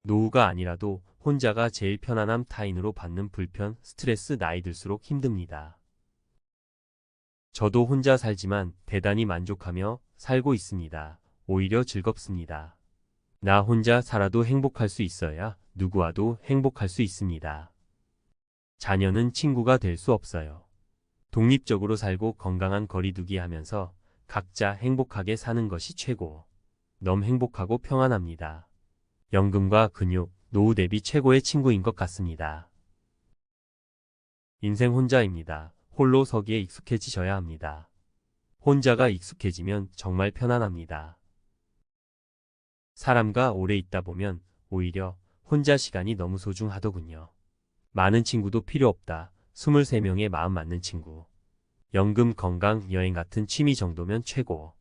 노후가 아니라도 혼자가 제일 편안함 타인으로 받는 불편, 스트레스 나이 들수록 힘듭니다. 저도 혼자 살지만 대단히 만족하며 살고 있습니다. 오히려 즐겁습니다. 나 혼자 살아도 행복할 수 있어야 누구와도 행복할 수 있습니다. 자녀는 친구가 될 수 없어요. 독립적으로 살고 건강한 거리두기 하면서 각자 행복하게 사는 것이 최고. 너무 행복하고 평안합니다. 연금과 근육, 노후 대비 최고의 친구인 것 같습니다. 인생 혼자입니다. 홀로 서기에 익숙해지셔야 합니다. 혼자가 익숙해지면 정말 편안합니다. 사람과 오래 있다 보면 오히려 혼자 시간이 너무 소중하더군요. 많은 친구도 필요 없다. 23명의 마음 맞는 친구. 연금, 건강, 여행 같은 취미 정도면 최고.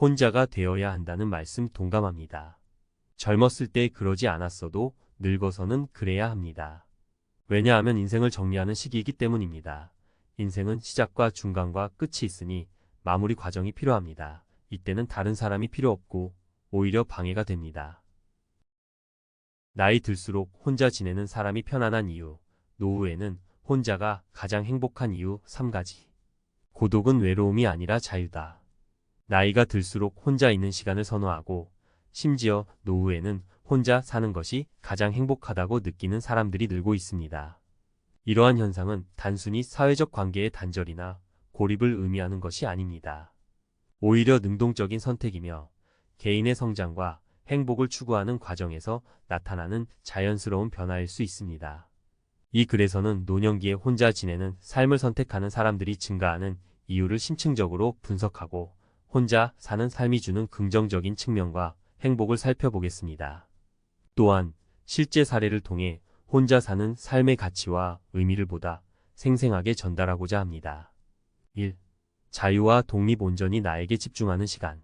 혼자가 되어야 한다는 말씀 동감합니다. 젊었을 때 그러지 않았어도 늙어서는 그래야 합니다. 왜냐하면 인생을 정리하는 시기이기 때문입니다. 인생은 시작과 중간과 끝이 있으니 마무리 과정이 필요합니다. 이때는 다른 사람이 필요 없고 오히려 방해가 됩니다. 나이 들수록 혼자 지내는 사람이 편안한 이유, 노후에는 혼자가 가장 행복한 이유 3가지. 고독은 외로움이 아니라 자유다. 나이가 들수록 혼자 있는 시간을 선호하고 심지어 노후에는 혼자 사는 것이 가장 행복하다고 느끼는 사람들이 늘고 있습니다. 이러한 현상은 단순히 사회적 관계의 단절이나 고립을 의미하는 것이 아닙니다. 오히려 능동적인 선택이며 개인의 성장과 행복을 추구하는 과정에서 나타나는 자연스러운 변화일 수 있습니다. 이 글에서는 노년기에 혼자 지내는 삶을 선택하는 사람들이 증가하는 이유를 심층적으로 분석하고 혼자 사는 삶이 주는 긍정적인 측면과 행복을 살펴보겠습니다. 또한 실제 사례를 통해 혼자 사는 삶의 가치와 의미를 보다 생생하게 전달하고자 합니다. 1. 자유와 독립 온전히 나에게 집중하는 시간.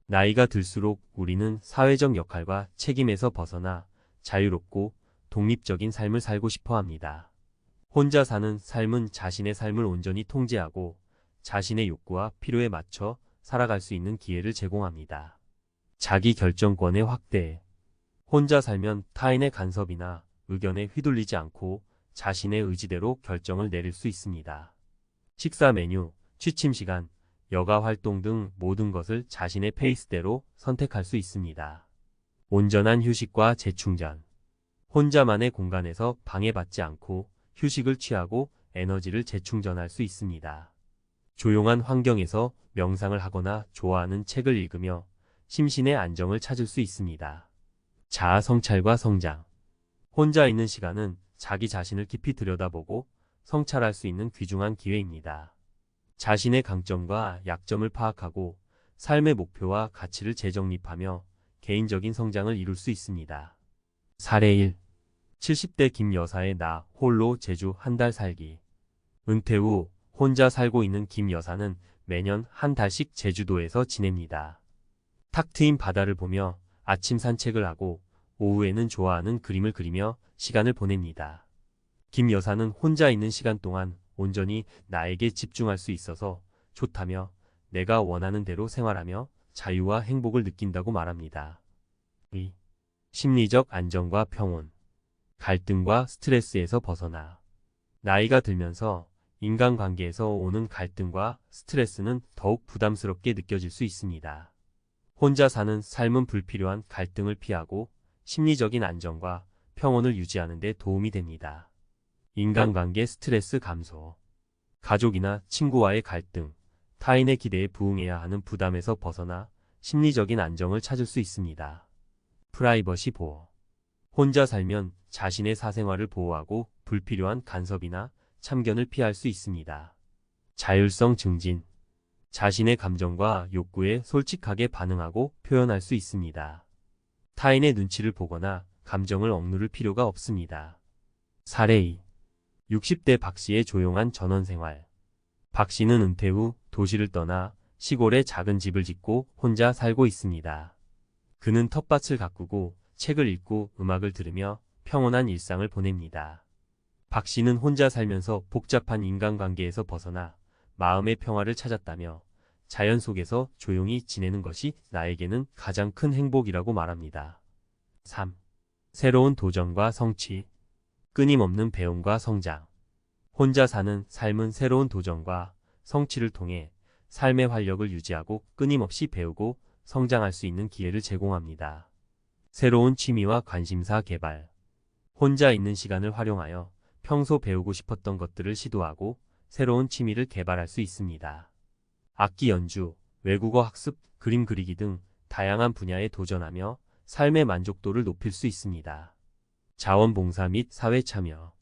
나이가 들수록 우리는 사회적 역할과 책임에서 벗어나 자유롭고 독립적인 삶을 살고 싶어 합니다. 혼자 사는 삶은 자신의 삶을 온전히 통제하고 자신의 욕구와 필요에 맞춰 살아갈 수 있는 기회를 제공합니다. 자기 결정권의 확대. 혼자 살면 타인의 간섭이나 의견에 휘둘리지 않고 자신의 의지대로 결정을 내릴 수 있습니다. 식사 메뉴, 취침 시간, 여가 활동 등 모든 것을 자신의 페이스대로 선택할 수 있습니다. 온전한 휴식과 재충전. 혼자만의 공간에서 방해받지 않고 휴식을 취하고 에너지를 재충전할 수 있습니다. 조용한 환경에서 명상을 하거나 좋아하는 책을 읽으며 심신의 안정을 찾을 수 있습니다. 자아 성찰과 성장. 혼자 있는 시간은 자기 자신을 깊이 들여다보고 성찰할 수 있는 귀중한 기회입니다. 자신의 강점과 약점을 파악하고 삶의 목표와 가치를 재정립하며 개인적인 성장을 이룰 수 있습니다. 사례 1. 70대 김 여사의 나 홀로 제주 한 달 살기. 은퇴 후 혼자 살고 있는 김 여사는 매년 한 달씩 제주도에서 지냅니다. 탁 트인 바다를 보며 아침 산책을 하고 오후에는 좋아하는 그림을 그리며 시간을 보냅니다. 김 여사는 혼자 있는 시간 동안 온전히 나에게 집중할 수 있어서 좋다며 내가 원하는 대로 생활하며 자유와 행복을 느낀다고 말합니다. 2. 심리적 안정과 평온. 갈등과 스트레스에서 벗어나. 나이가 들면서 인간관계에서 오는 갈등과 스트레스는 더욱 부담스럽게 느껴질 수 있습니다. 혼자 사는 삶은 불필요한 갈등을 피하고 심리적인 안정과 평온을 유지하는 데 도움이 됩니다. 인간관계 스트레스 감소. 가족이나 친구와의 갈등, 타인의 기대에 부응해야 하는 부담에서 벗어나 심리적인 안정을 찾을 수 있습니다. 프라이버시 보호. 혼자 살면 자신의 사생활을 보호하고 불필요한 간섭이나 참견을 피할 수 있습니다. 자율성 증진. 자신의 감정과 욕구에 솔직하게 반응하고 표현할 수 있습니다. 타인의 눈치를 보거나 감정을 억누를 필요가 없습니다. 사례 2. 60대 박 씨의 조용한 전원생활. 박 씨는 은퇴 후 도시를 떠나 시골에 작은 집을 짓고 혼자 살고 있습니다. 그는 텃밭을 가꾸고 책을 읽고 음악을 들으며 평온한 일상을 보냅니다. 박 씨는 혼자 살면서 복잡한 인간관계에서 벗어나 마음의 평화를 찾았다며 자연 속에서 조용히 지내는 것이 나에게는 가장 큰 행복이라고 말합니다. 3. 새로운 도전과 성취. 끊임없는 배움과 성장. 혼자 사는 삶은 새로운 도전과 성취를 통해 삶의 활력을 유지하고 끊임없이 배우고 성장할 수 있는 기회를 제공합니다. 새로운 취미와 관심사 개발. 혼자 있는 시간을 활용하여 평소 배우고 싶었던 것들을 시도하고 새로운 취미를 개발할 수 있습니다. 악기 연주, 외국어 학습, 그림 그리기 등 다양한 분야에 도전하며 삶의 만족도를 높일 수 있습니다. 자원봉사 및 사회 참여.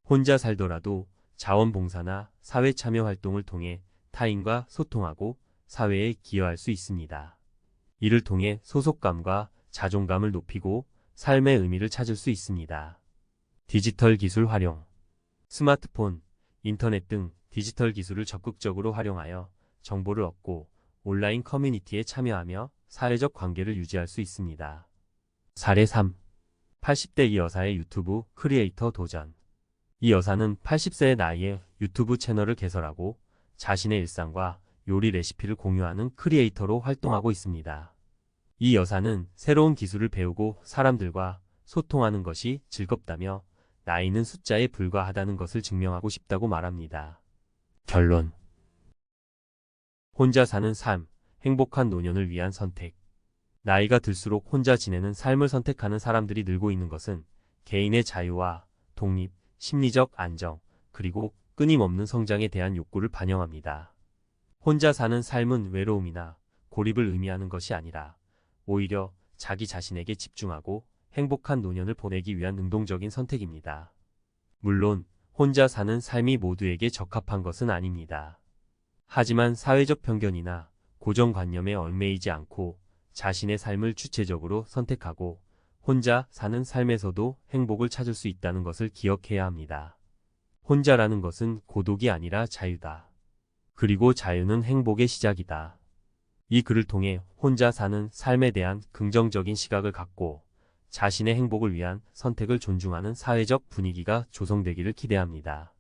혼자 살더라도 자원봉사나 사회 참여 활동을 통해 타인과 소통하고 사회에 기여할 수 있습니다. 이를 통해 소속감과 자존감을 높이고 삶의 의미를 찾을 수 있습니다. 디지털 기술 활용. 스마트폰, 인터넷 등 디지털 기술을 적극적으로 활용하여 정보를 얻고 온라인 커뮤니티에 참여하며 사회적 관계를 유지할 수 있습니다. 사례 3. 80대 이 여사의 유튜브 크리에이터 도전. 이 여사는 80세의 나이에 유튜브 채널을 개설하고 자신의 일상과 요리 레시피를 공유하는 크리에이터로 활동하고 있습니다. 이 여사는 새로운 기술을 배우고 사람들과 소통하는 것이 즐겁다며 나이는 숫자에 불과하다는 것을 증명하고 싶다고 말합니다. 결론. 혼자 사는 삶, 행복한 노년을 위한 선택. 나이가 들수록 혼자 지내는 삶을 선택하는 사람들이 늘고 있는 것은 개인의 자유와 독립, 심리적 안정, 그리고 끊임없는 성장에 대한 욕구를 반영합니다. 혼자 사는 삶은 외로움이나 고립을 의미하는 것이 아니라 오히려 자기 자신에게 집중하고 행복한 노년을 보내기 위한 능동적인 선택입니다. 물론 혼자 사는 삶이 모두에게 적합한 것은 아닙니다. 하지만 사회적 편견이나 고정관념에 얽매이지 않고 자신의 삶을 주체적으로 선택하고 혼자 사는 삶에서도 행복을 찾을 수 있다는 것을 기억해야 합니다. 혼자라는 것은 고독이 아니라 자유다. 그리고 자유는 행복의 시작이다. 이 글을 통해 혼자 사는 삶에 대한 긍정적인 시각을 갖고 자신의 행복을 위한 선택을 존중하는 사회적 분위기가 조성되기를 기대합니다.